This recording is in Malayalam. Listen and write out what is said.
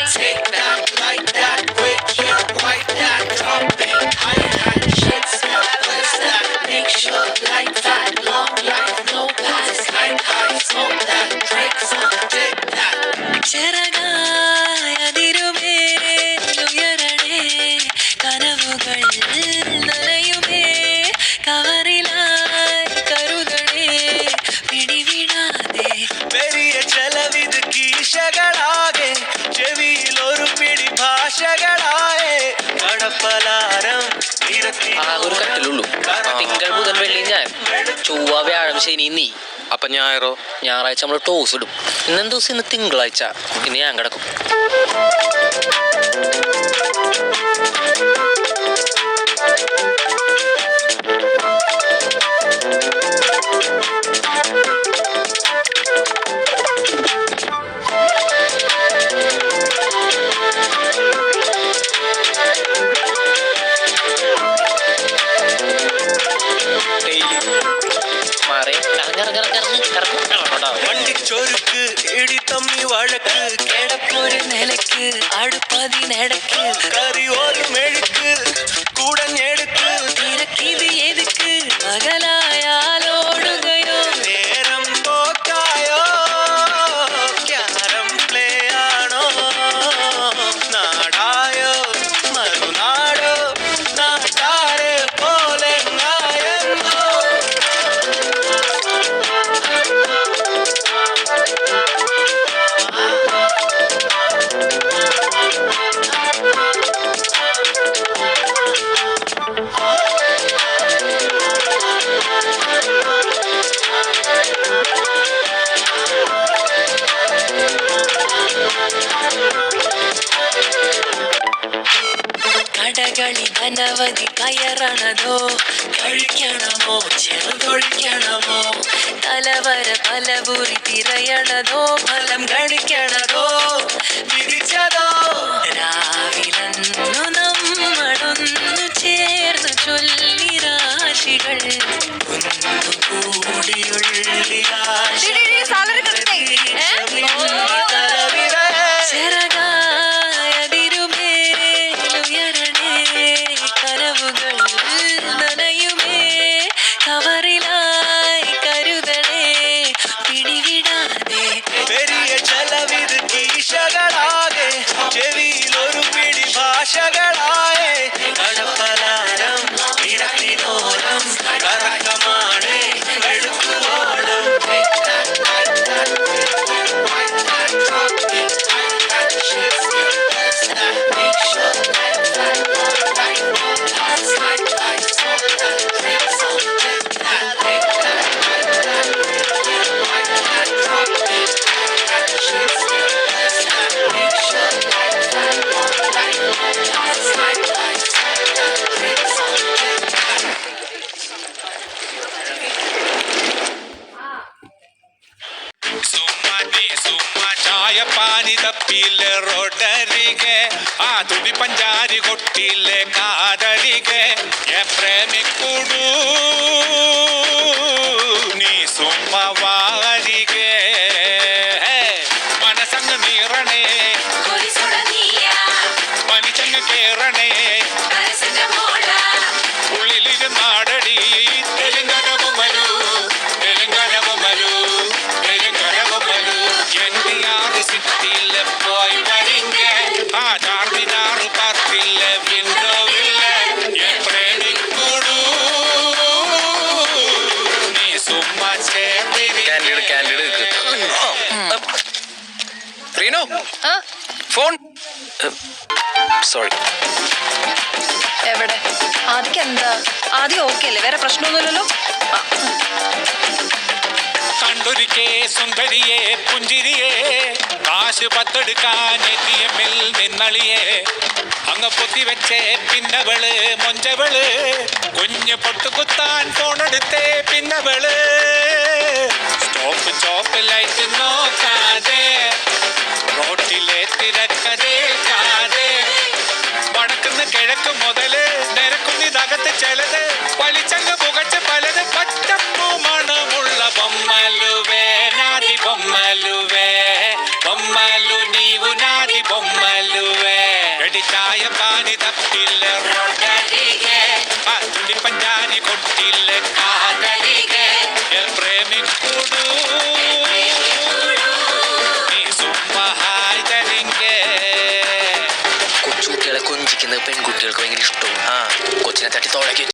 Take that, like that, with your white that, dropping high hat, shit smell, bless that, make sure like that, long life, no past, like high, smoke that, drink some, take that. ചെറകായതിരുമേ ഉയരണേ കനവുകൾ നനയുമേ കവറിലായി കരുതണേ പിടിവിടാതെ പെരിയ ചെലവിത് കീശകളാകെ ചെവിയിൽ ഒരു പിടി ഭാഷകളായേ കടപ്പലാരം ഒരു കട്ടിലുള്ളൂ തിങ്കൾ ബുധൻ വെള്ളി ഞാൻ ചൊവ്വ വ്യാഴം ശനി നീ അപ്പൊ ഞായറോ? ഞായറാഴ്ച നമ്മൾ ടോസ് ഇടും. ഇന്നെന്ത് ദിവസം? ഇന്ന് തിങ്കളാഴ്ച. ഇന്ന് ഞാൻ കിടക്കും. വണ്ടിച്ചൊരുക്ക് ഇടി തമ്മി വഴക്ക് കിടപ്പൊരു നിലക്ക് അടുപ്പതിനടക്ക് കറി ഒരു മെഴുക്ക് കൂടഞ്ഞെടുക്ക് തിരക്കിത് എതുക്ക് പകലായാലോടുകയോ നേരം പോക്കായോ ക്യാരം പ്ലേ ആണോ നാടായോ മറുനാടോ നാട്ടാരെ പോലെ നായെന്നോ കടകളി അനവധി കയറണതോ കഴിക്കണമോ ചെറുതൊഴിക്കണമോ തലവര പലപുരി തിരയണതോ ഫലം കഴിക്കണതോ വിധിച്ചതോ രാവിലന്നു നമ്മളൊന്നു ചേർന്ന് ചൊല്ലി രാശികൾ ചെറകായതിരുമേലുയരണേ കനവുകൾ നനയുമേ കവറിലായി കരുതണേ പിടിവിടാതെ പെരിയ ചെലവിത് കീശകളാകെ ചെവിയിൽ ഒരു പിടി ഭാഷകളായേ കടപ്പലാരം ഇടത്തിനോരം കറക്കമാണ് എടുക്കുവാടും പാനി തപ്പിലെ റോഡരികെ ആ തുടി പഞ്ചാരി കൊട്ടിലെ കാതരികെ പ്രേമിക്കുടു നീ സുമ്മവാരികെ മനസങ്ങ് നീറണേ പനിച്ചങ്ങ് കേറണേ ഉള്ളിലിരുന്നാടടി തെലുങ്കനവുമലു തെലുങ്കനവുമലു തെലുങ്കനവുമലു എൻഡിയാറ് സിറ്റിയിലെ പോയി വരിങ്ക ആ ചാർമിനാറ് പാർട്ടിയിലെ വിൻഡോവിലെ പ്രേമിക്കുടു നീ സുമ്മ റീനോ ഫോൺ. സോറി. എവിടെ ആദ്യം എന്താ? ആദ്യം ഓക്കെ അല്ലേ? വേറെ പ്രശ്നമൊന്നുമില്ലല്ലോ. കണ്ടൊരിക്കേ സുന്ദരിയെ പുഞ്ചിരിയെ കാശ് പത്തെടുക്കാൻ ATM-ൽ നിന്നളിയെ അങ്ങ് പൊത്തിവെച്ചേ പിന്നവള് മൊഞ്ചവള് കുഞ്ഞ് പൊട്ടുകുത്താൻ ഫോണെടുത്തേ പിന്നവള് സ്റ്റോപ്പ് ചോപ്പ് ലൈറ്റ് നോക്കാതെ റോട്ടിലെ തിരക്കതേക്കാതെ വടക്കുന്ന് കിഴക്ക് മുതല് നിരക്കുന്നിതകത്ത് ചിലത് വലിച്ചങ്ങ് പുകച്ച് പലത് പച്ചപ്പൂ മണമുള്ള బొమ్మలువే నాది బొమ్మలువే బొమ్మలు నీవు నాది బొమ్మలు ചായ പാനി തപ്പില്ല പഞ്ചാരി കൊട്ടില്ല പ്രേമിക്കൂടൂ നീ സുമ്മഹായ് തരിങ്കേ. കൊച്ചുകുട്ടികളെ കൊഞ്ചിക്കുന്നത് പെൺകുട്ടികൾക്ക് ഭയങ്കര ഇഷ്ടവും കൊച്ചിനെ തട്ടി തോളക്കി